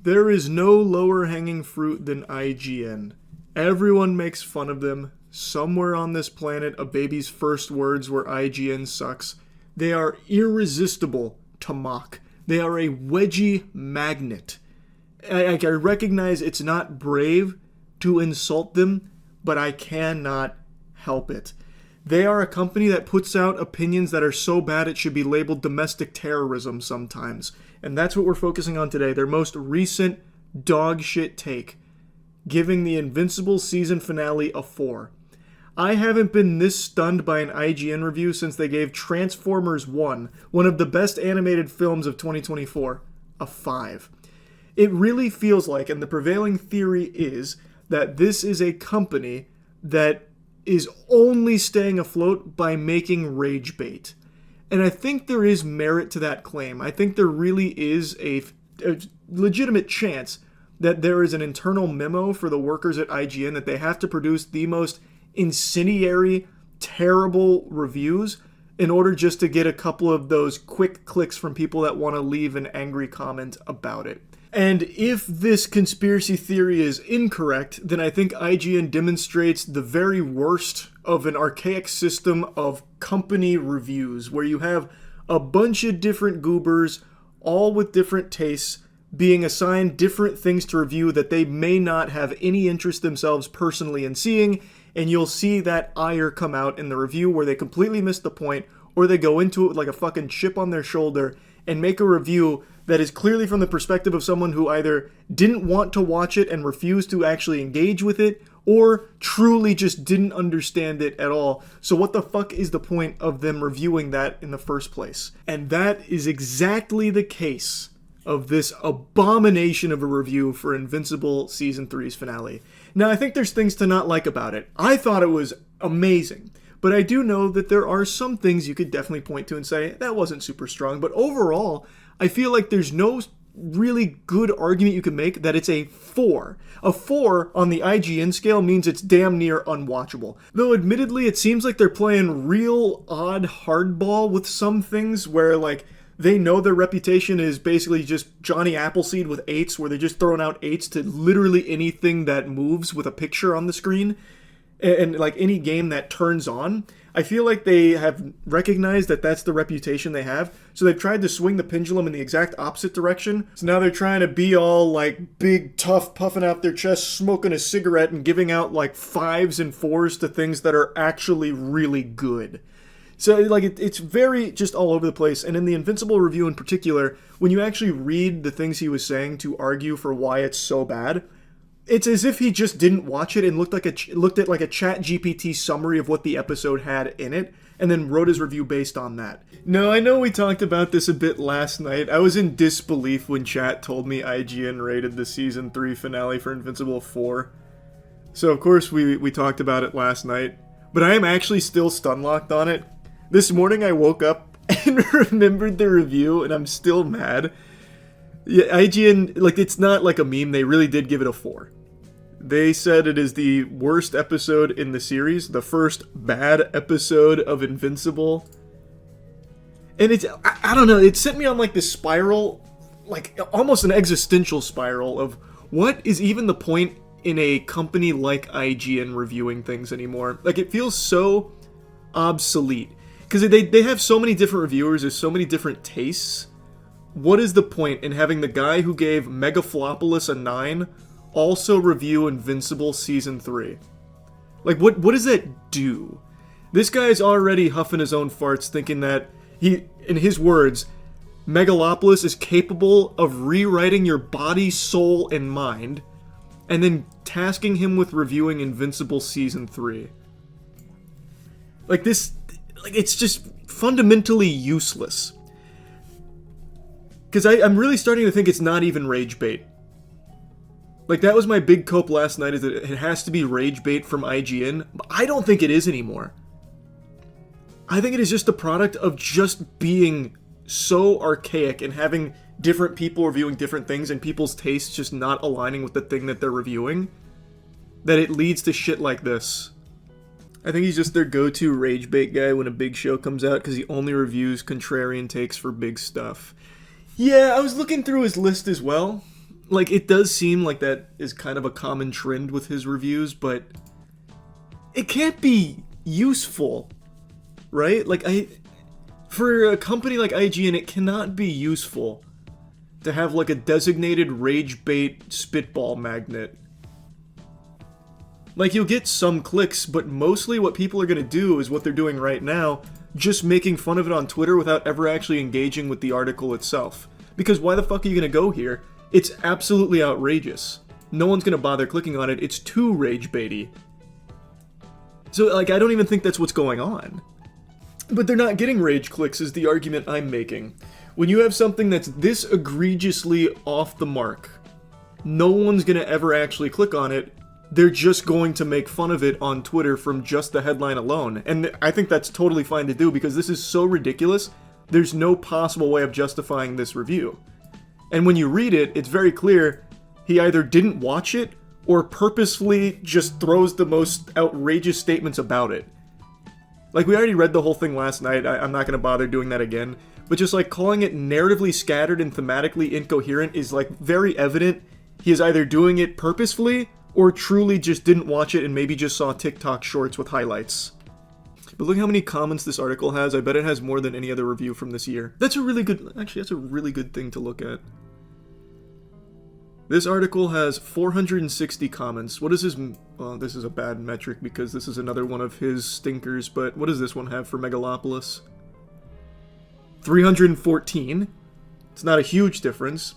There is no lower hanging fruit than IGN. Everyone makes fun of them. Somewhere on this planet, a baby's first words were IGN sucks. They are irresistible to mock. They are a wedgie magnet. I recognize it's not brave to insult them, but I cannot help it. They are a company that puts out opinions that are so bad it should be labeled domestic terrorism sometimes. And that's what we're focusing on today. Their most recent dog shit take, giving the Invincible season finale a 4. I haven't been this stunned by an IGN review since they gave Transformers 1, one of the best animated films of 2024, a 5. It really feels like, and the prevailing theory is, that this is a company that is only staying afloat by making rage bait. And I think there is merit to that claim. I think there really is a legitimate chance that there is an internal memo for the workers at IGN that they have to produce the most incendiary, terrible reviews in order just to get a couple of those quick clicks from people that want to leave an angry comment about it. And if this conspiracy theory is incorrect, then I think IGN demonstrates the very worst of an archaic system of company reviews, where you have a bunch of different goobers, all with different tastes, being assigned different things to review that they may not have any interest themselves personally in seeing, and you'll see that ire come out in the review where they completely miss the point, or they go into it with like a fucking chip on their shoulder and make a review that is clearly from the perspective of someone who either didn't want to watch it and refused to actually engage with it, or truly just didn't understand it at all. So what the fuck is the point of them reviewing that in the first place? And that is exactly the case of this abomination of a review for Invincible Season 3's finale. Now, I think there's things to not like about it. I thought it was amazing. But I do know that there are some things you could definitely point to and say, that wasn't super strong. But overall, I feel like there's no really good argument you can make that it's a 4. A 4 on the IGN scale means it's damn near unwatchable. Though admittedly, it seems like they're playing real odd hardball with some things where, like, they know their reputation is basically just Johnny Appleseed with 8s, where they're just throwing out 8s to literally anything that moves with a picture on the screen. And like any game that turns on, I feel like they have recognized that that's the reputation they have. So they've tried to swing the pendulum in the exact opposite direction. So now they're trying to be all like big, tough, puffing out their chest, smoking a cigarette and giving out like 5s and 4s to things that are actually really good. So like it's very just all over the place. And in the Invincible review in particular, when you actually read the things he was saying to argue for why it's so bad, it's as if he just didn't watch it and looked at like a chat GPT summary of what the episode had in it, and then wrote his review based on that. No, I know we talked about this a bit last night. I was in disbelief when chat told me IGN rated the Season 3 finale for Invincible 4. So of course we talked about it last night, but I am actually still stun-locked on it. This morning I woke up and remembered the review, and I'm still mad. Yeah, IGN, like, it's not like a meme. They really did give it a 4. They said it is the worst episode in the series, the first bad episode of Invincible. And it's, I don't know, it sent me on like this spiral, like almost an existential spiral of what is even the point in a company like IGN reviewing things anymore. Like, it feels so obsolete. Because they have so many different reviewers, there's so many different tastes. What is the point in having the guy who gave Megaflopolis a 9 also review Invincible Season 3? Like, what does that do? This guy's already huffing his own farts thinking that he, in his words, Megalopolis is capable of rewriting your body, soul, and mind, and then tasking him with reviewing Invincible Season 3. Like, this, like, it's just fundamentally useless. Because I'm really starting to think it's not even rage bait. Like, that was my big cope last night, is that it has to be rage bait from IGN. But I don't think it is anymore. I think it is just the product of just being so archaic and having different people reviewing different things and people's tastes just not aligning with the thing that they're reviewing, that it leads to shit like this. I think he's just their go-to rage bait guy when a big show comes out because he only reviews contrarian takes for big stuff. Yeah, I was looking through his list as well, like, it does seem like that is kind of a common trend with his reviews, but it can't be useful, right? Like, for a company like IGN, it cannot be useful to have, like, a designated rage bait spitball magnet. Like, you'll get some clicks, but mostly what people are gonna do is what they're doing right now, just making fun of it on Twitter without ever actually engaging with the article itself. Because why the fuck are you gonna go here? It's absolutely outrageous. No one's gonna bother clicking on it. It's too rage baity. So, like, I don't even think that's what's going on. But they're not getting rage clicks is the argument I'm making. When you have something that's this egregiously off the mark, no one's gonna ever actually click on it. They're just going to make fun of it on Twitter from just the headline alone. And I think that's totally fine to do because this is so ridiculous, there's no possible way of justifying this review. And when you read it, it's very clear he either didn't watch it or purposefully just throws the most outrageous statements about it. Like, we already read the whole thing last night, I'm not going to bother doing that again. But just, like, calling it narratively scattered and thematically incoherent is, like, very evident he is either doing it purposefully or truly just didn't watch it and maybe just saw TikTok shorts with highlights. But look how many comments this article has. I bet it has more than any other review from this year. That's a really good thing to look at. This article has 460 comments. What is his... Well, this is a bad metric because this is another one of his stinkers, but what does this one have for Megalopolis? 314. It's not a huge difference.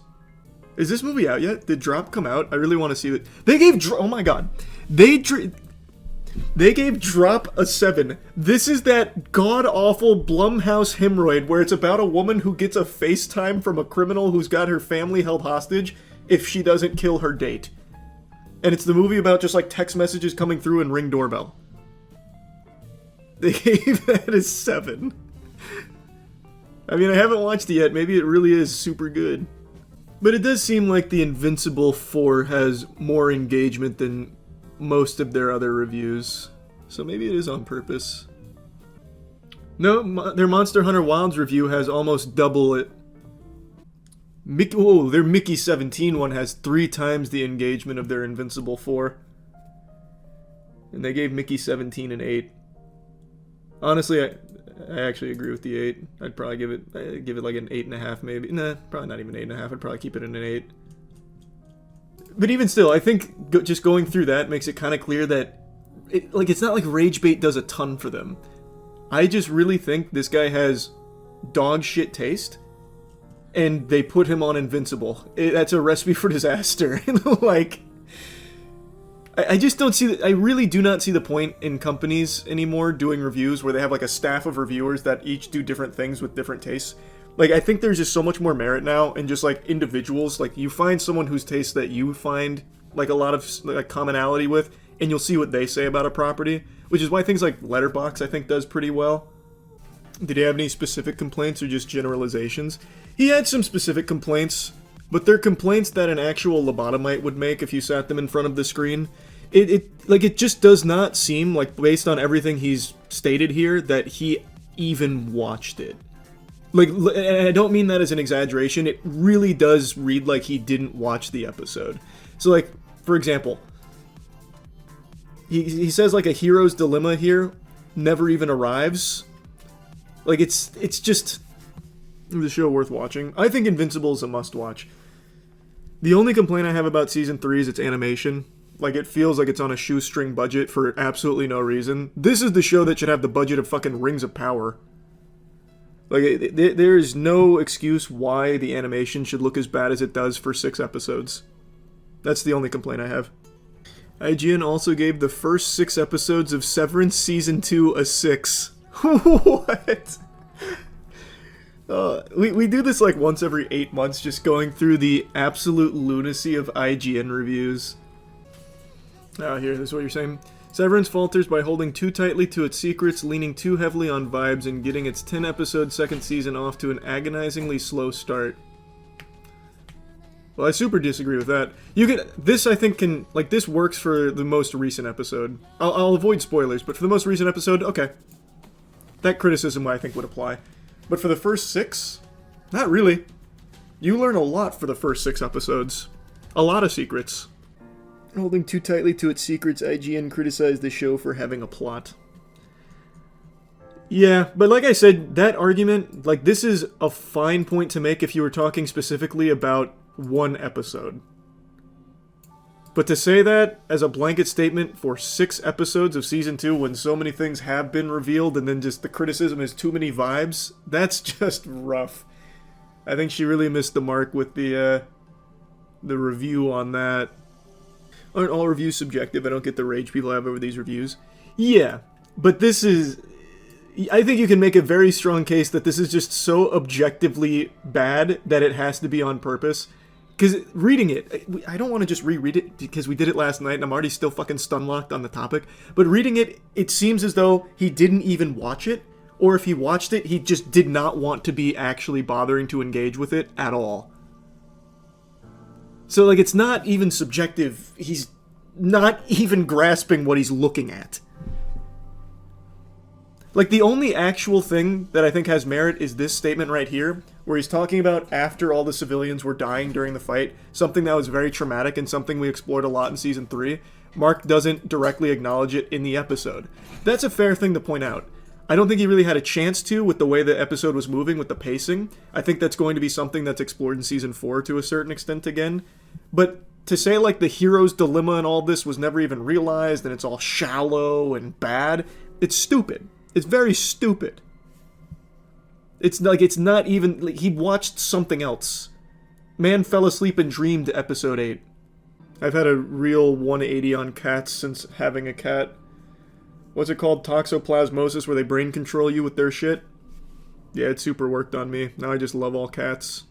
Is this movie out yet? Did Drop come out? I really want to see it. They gave oh my god. They gave Drop a 7. This is that god-awful Blumhouse hemorrhoid where it's about a woman who gets a FaceTime from a criminal who's got her family held hostage if she doesn't kill her date. And it's the movie about just like text messages coming through and Ring doorbell. They gave that a 7. I mean, I haven't watched it yet. Maybe it really is super good. But it does seem like the Invincible 4 has more engagement than most of their other reviews. So maybe it is on purpose. No, their Monster Hunter Wilds review has almost double it. Their Mickey 17 one has 3 times the engagement of their Invincible 4. And they gave Mickey 17 an 8. Honestly, I actually agree with the 8. I'd probably give it like an 8.5 maybe. Nah, probably not even 8.5. I'd probably keep it in an 8. But even still, I think just going through that makes it kind of clear that it's not like Rage Bait does a ton for them. I just really think this guy has dog shit taste, and they put him on Invincible. That's a recipe for disaster. Like, I just don't see I really do not see the point in companies anymore doing reviews where they have like a staff of reviewers that each do different things with different tastes. Like, I think there's just so much more merit now in just like individuals. Like, you find someone whose taste that you find like a lot of like commonality with, and you'll see what they say about a property, which is why things like Letterboxd I think does pretty well. Did he have any specific complaints or just generalizations? He had some specific complaints, but they're complaints that an actual lobotomite would make if you sat them in front of the screen. It just does not seem like, based on everything he's stated here, that he even watched it. Like, and I don't mean that as an exaggeration, it really does read like he didn't watch the episode. So, like, for example, he says, like, a hero's dilemma here never even arrives. Like, it's just the show worth watching. I think Invincible is a must-watch. The only complaint I have about Season 3 is its animation. Like, it feels like it's on a shoestring budget for absolutely no reason. This is the show that should have the budget of fucking Rings of Power. Like, there is no excuse why the animation should look as bad as it does for 6 episodes. That's the only complaint I have. IGN also gave the first 6 episodes of Severance Season 2 a 6. What? We do this like once every 8 months, just going through the absolute lunacy of IGN reviews. Here, this is what you're saying. Severance falters by holding too tightly to its secrets, leaning too heavily on vibes, and getting its 10-episode second season off to an agonizingly slow start. Well, I super disagree with that. This I think this works for the most recent episode. I'll avoid spoilers, but for the most recent episode, okay. That criticism I think would apply. But for the first 6, not really. You learn a lot for the first 6 episodes. A lot of secrets. Holding too tightly to its secrets, IGN criticized the show for having a plot. Yeah, but like I said, that argument, like, this is a fine point to make if you were talking specifically about one episode. But to say that as a blanket statement for 6 episodes of Season 2 when so many things have been revealed and then just the criticism is too many vibes, that's just rough. I think she really missed the mark with the review on that. Aren't all reviews subjective? I don't get the rage people have over these reviews. Yeah, but this is... I think you can make a very strong case that this is just so objectively bad that it has to be on purpose. Because reading it, I don't want to just reread it because we did it last night and I'm already still fucking stun-locked on the topic. But reading it, it seems as though he didn't even watch it. Or if he watched it, he just did not want to be actually bothering to engage with it at all. So, like, it's not even subjective. He's not even grasping what he's looking at. Like, the only actual thing that I think has merit is this statement right here, where he's talking about after all the civilians were dying during the fight, something that was very traumatic and something we explored a lot in Season 3. Mark doesn't directly acknowledge it in the episode. That's a fair thing to point out. I don't think he really had a chance to with the way the episode was moving with the pacing. I think that's going to be something that's explored in Season 4 to a certain extent again. But to say, like, the hero's dilemma and all this was never even realized and it's all shallow and bad, it's stupid. It's very stupid. It's like, it's not even... Like, he watched something else. Man fell asleep and dreamed episode 8. I've had a real 180 on cats since having a cat. What's it called? Toxoplasmosis, where they brain control you with their shit? Yeah, it super worked on me. Now I just love all cats.